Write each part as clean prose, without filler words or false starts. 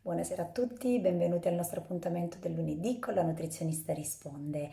Buonasera a tutti, benvenuti al nostro appuntamento del lunedì con la nutrizionista risponde.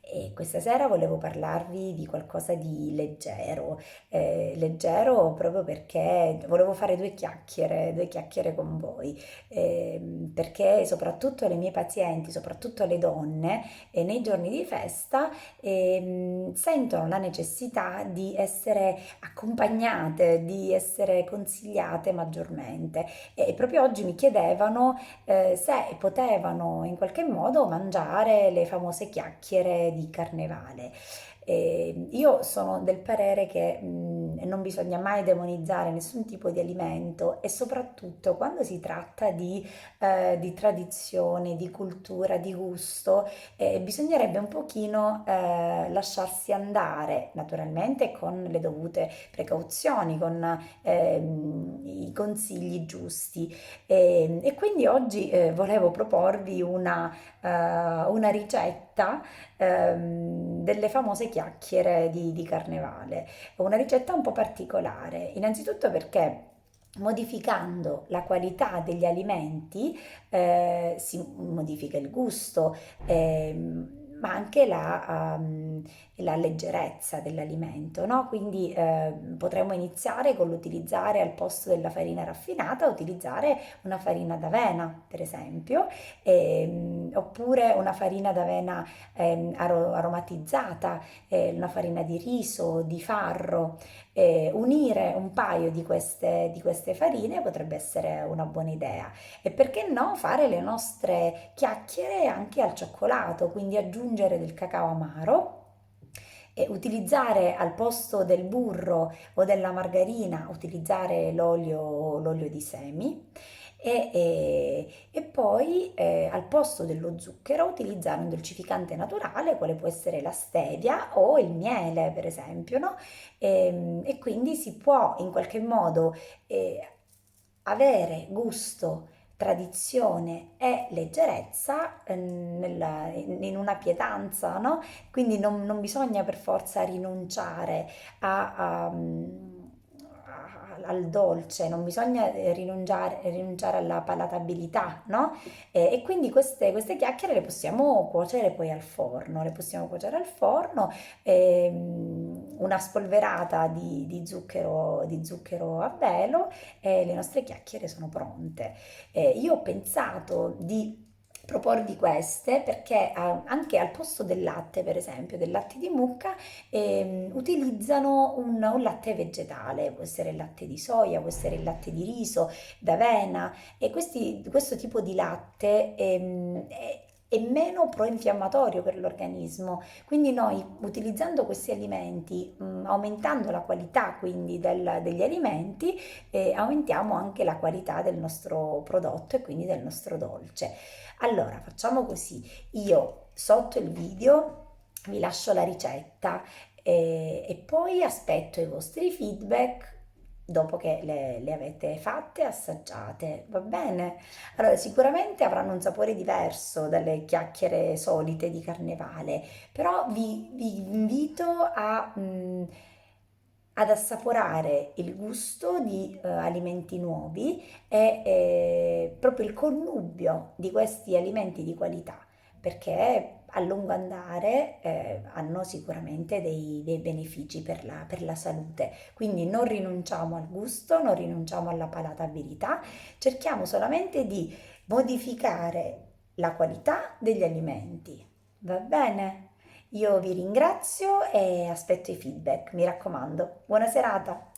E questa sera volevo parlarvi di qualcosa di leggero, leggero proprio perché volevo fare due chiacchiere con voi, perché soprattutto le mie pazienti, soprattutto le donne, nei giorni di festa sentono la necessità di essere accompagnate, di essere consigliate maggiormente. E proprio oggi mi chiedevano se potevano in qualche modo mangiare le famose chiacchiere di carnevale. Io sono del parere che non bisogna mai demonizzare nessun tipo di alimento e soprattutto quando si tratta di tradizione, di cultura, di gusto, bisognerebbe un pochino lasciarsi andare, naturalmente con le dovute precauzioni, con i consigli giusti. E quindi oggi volevo proporvi una ricetta delle famose chiacchiere di carnevale, una ricetta un po' particolare, innanzitutto perché modificando la qualità degli alimenti si modifica il gusto, ma anche la leggerezza dell'alimento, no? Quindi potremmo iniziare con l'utilizzare al posto della farina raffinata, utilizzare una farina d'avena, per esempio, oppure una farina d'avena aromatizzata, una farina di riso, di farro. Unire un paio di queste farine potrebbe essere una buona idea. E perché no fare le nostre chiacchiere anche al cioccolato, quindi aggiungere del cacao amaro e utilizzare al posto del burro o della margarina, utilizzare l'olio di semi e poi al posto dello zucchero utilizzare un dolcificante naturale, quale può essere la stevia o il miele, per esempio, no? E quindi si può in qualche modo avere gusto, tradizione e leggerezza in una pietanza, no? Quindi non bisogna per forza rinunciare al dolce, non bisogna rinunciare alla palatabilità, no? E quindi queste chiacchiere le possiamo cuocere poi al forno, le possiamo cuocere al forno, una spolverata di zucchero a velo e le nostre chiacchiere sono pronte. Io ho pensato di proporvi queste perché anche al posto del latte, per esempio, del latte di mucca, utilizzano un latte vegetale, può essere il latte di soia, può essere il latte di riso, d'avena e questo tipo di latte è meno proinfiammatorio per l'organismo. Quindi noi utilizzando questi alimenti, aumentando la qualità quindi degli alimenti, aumentiamo anche la qualità del nostro prodotto e quindi del nostro dolce. Allora, facciamo così. Io sotto il video vi lascio la ricetta e poi aspetto i vostri feedback dopo che le avete fatte, assaggiate, va bene? Allora, sicuramente avranno un sapore diverso dalle chiacchiere solite di carnevale, però vi invito ad assaporare il gusto di alimenti nuovi e proprio il connubio di questi alimenti di qualità, perché a lungo andare hanno sicuramente dei benefici per la salute. Quindi non rinunciamo al gusto, non rinunciamo alla palatabilità, cerchiamo solamente di modificare la qualità degli alimenti. Va bene? Io vi ringrazio e aspetto i feedback, mi raccomando. Buona serata!